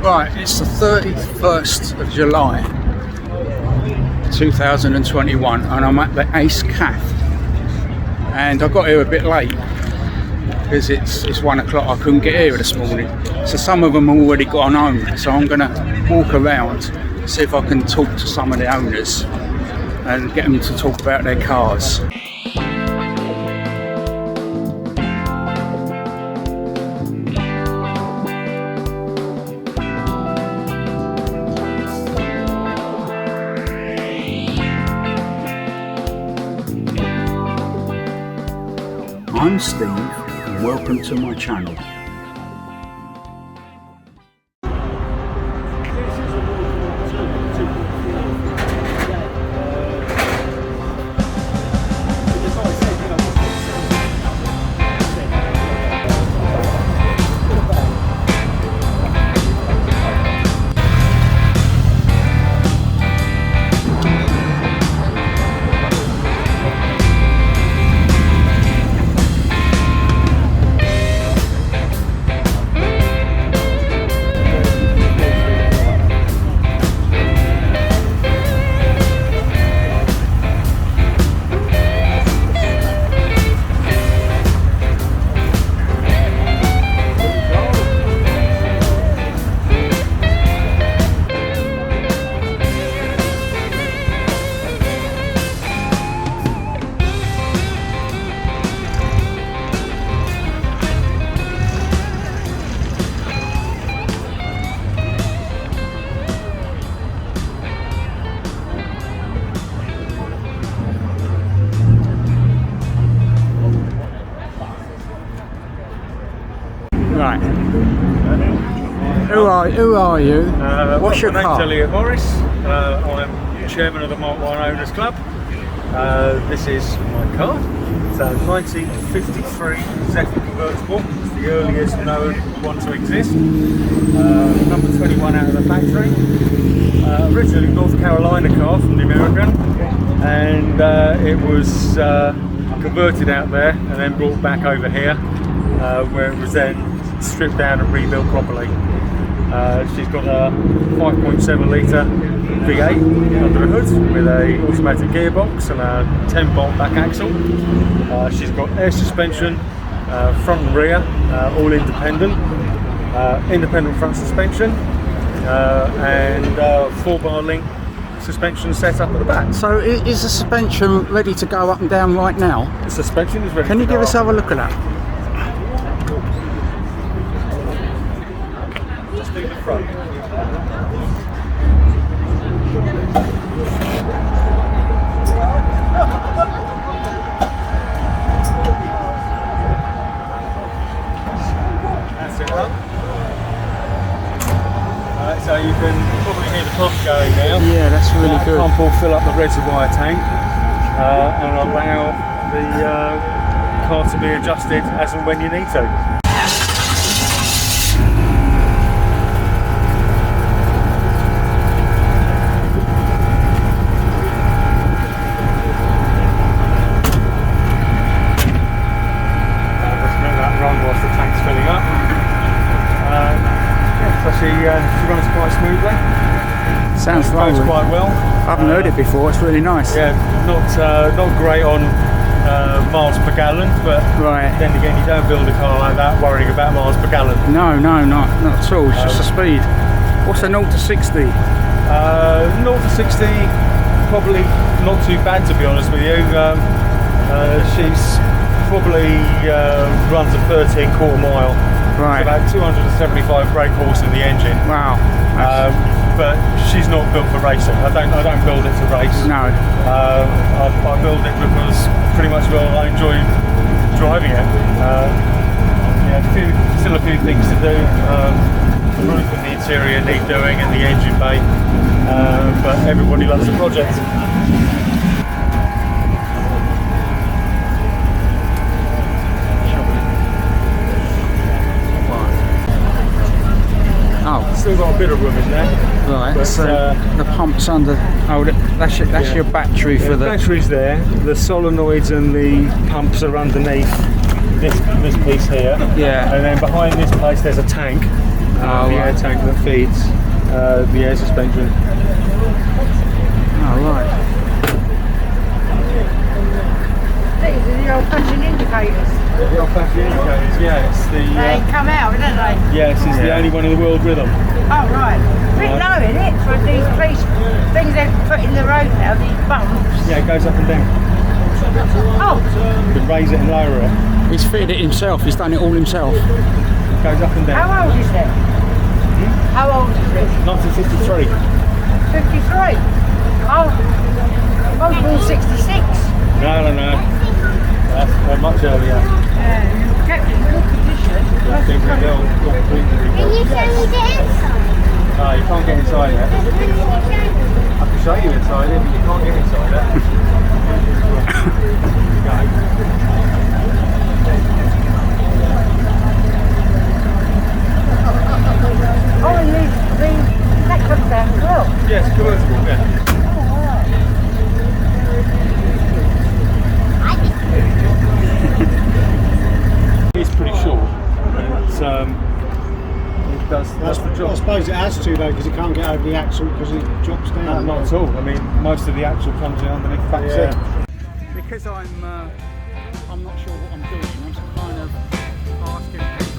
Right, it's the 31st of July 2021 and I'm at the Ace Café, and I got here a bit late because it's 1 o'clock. I couldn't get here this morning, so some of them already gone home, so I'm gonna walk around, see if I can talk to some of the owners and get them to talk about their cars. I'm Steve and welcome to my channel. Right. Who are you? What's your car? My name's Elliot Morris. I'm chairman of the Mark 1 Owners Club. This is my car. It's a 1953 Zephyr convertible. It's the earliest known one to exist. Number 21 out of the factory. Originally North Carolina car from the American, and it was converted out there and then brought back over here, where it was then stripped down and rebuilt properly. She's got a 5.7 litre V8 under the hood with a automatic gearbox and a 10-bolt back axle. She's got air suspension, front and rear, all independent, independent front suspension, and 4-bar link suspension set up at the back. So is the suspension ready to go up and down right now? The suspension is ready. Can you give us a look at that? Do the front. That's it up. So you can probably hear the pump going now. Yeah, that's really good. The pump will fill up the reservoir tank and allow the car to be adjusted as and when you need to. She runs quite smoothly. Sounds goes quite well. I haven't heard it before. It's really nice. Yeah, not great on miles per gallon, but right. Then again, you don't build a car like that worrying about miles per gallon. No, not at all. It's just the speed. What's a 0 to 60? 0 to 60, probably not too bad, to be honest with you. She's probably runs a 13-quarter mile. Right. About 275 brake horse in the engine. Wow. But she's not built for racing. I don't build it to race. No. I build it because pretty much I enjoy driving it. Still a few things to do. The roof and the interior need doing, and the engine bay. But everybody loves the project. Oh. Still got a bit of room in there. Right, but, so the pump's under. Oh, that's your battery for the battery's there. The solenoids and the pumps are underneath this piece here. Yeah. And then behind this place there's a tank the air tank that feeds the air suspension. Oh, right. These are the old-fashioned indicators. The old-fashioned indicators, yeah. It's the, they come out, don't they? yes, it's the only one in the world with them. Oh, right. Pretty low, isn't it? For these police things they put in the road now, these bumps. Yeah, it goes up and down. Oh. You can raise it and lower it. He's fitted it himself, he's done it all himself. It goes up and down. How old is it? How old is it? 1953. 53? Oh. I was born 66. No. That's much earlier. Kept in good condition. I think they're all completely Can you show me the inside? No, you can't get inside yet. I can show you inside it, but you can't get inside it. Oh, and that comes down as well. Yes, convertible, yeah. It's pretty short. It does the job. I suppose it has to though, because it can't get over the axle because it drops down. No, not at all. I mean, most of the axle comes in underneath the back seat. Because I'm not sure what I'm doing, I'm kind of asking people.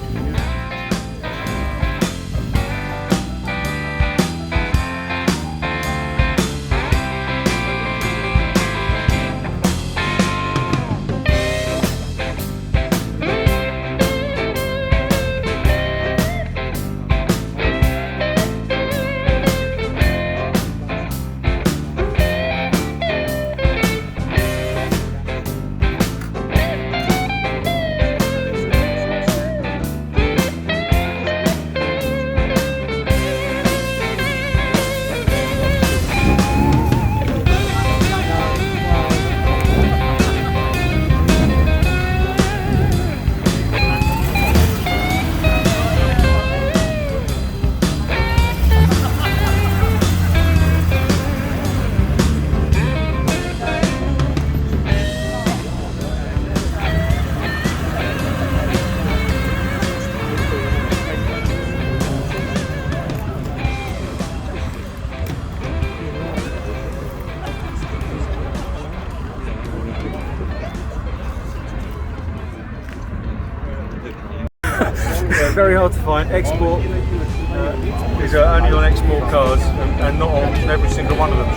Very hard to find. Export is only on export cars and not on every single one of them.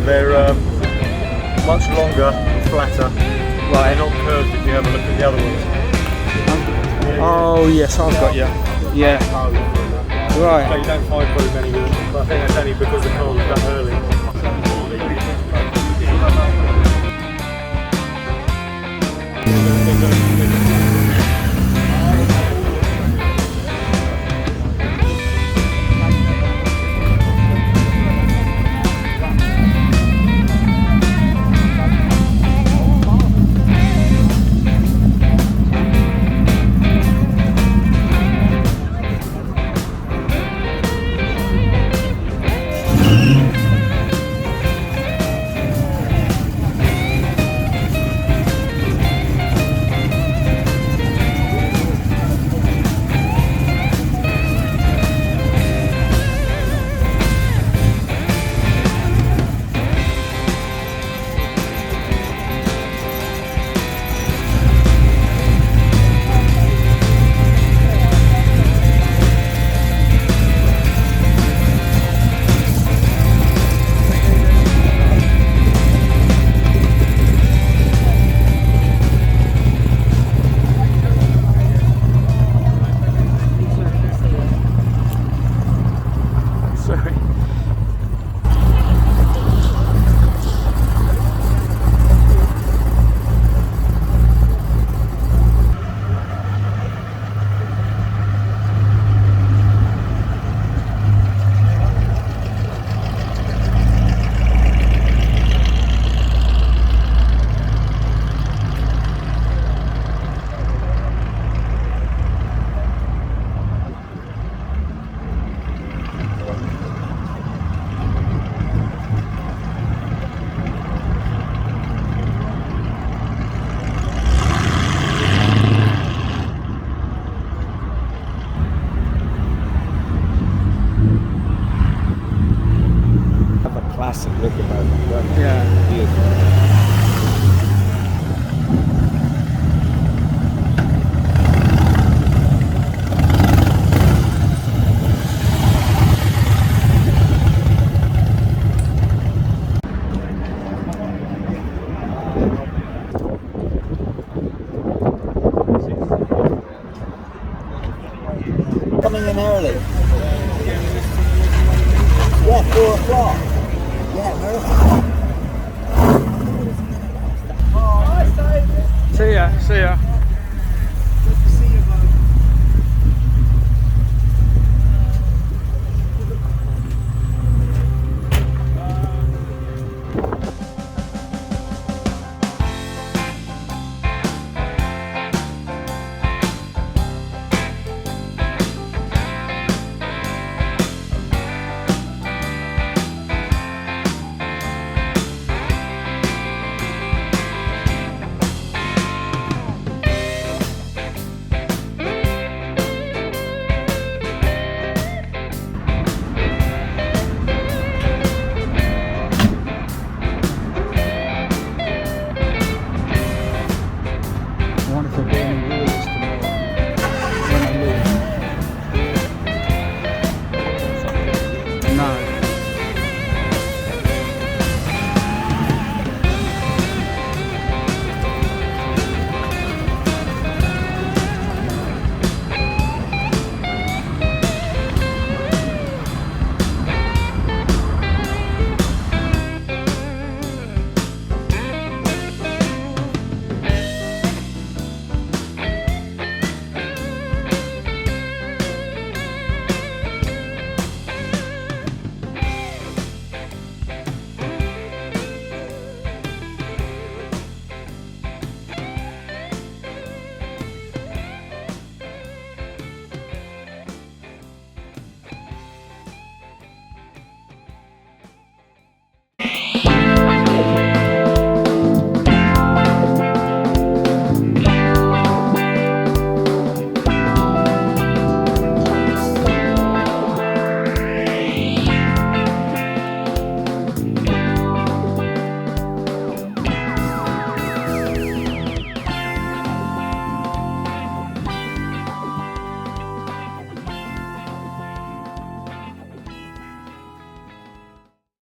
They're much longer, flatter. They're not curved if you have a look at the other ones. Oh yes, I've got you. Yeah. So Right. you don't find very many with them, but I think that's only because the car was done early. classic look about it. Yeah. Beautiful. Coming in early. Yeah, 4 o'clock. Yeah, miracle. See ya.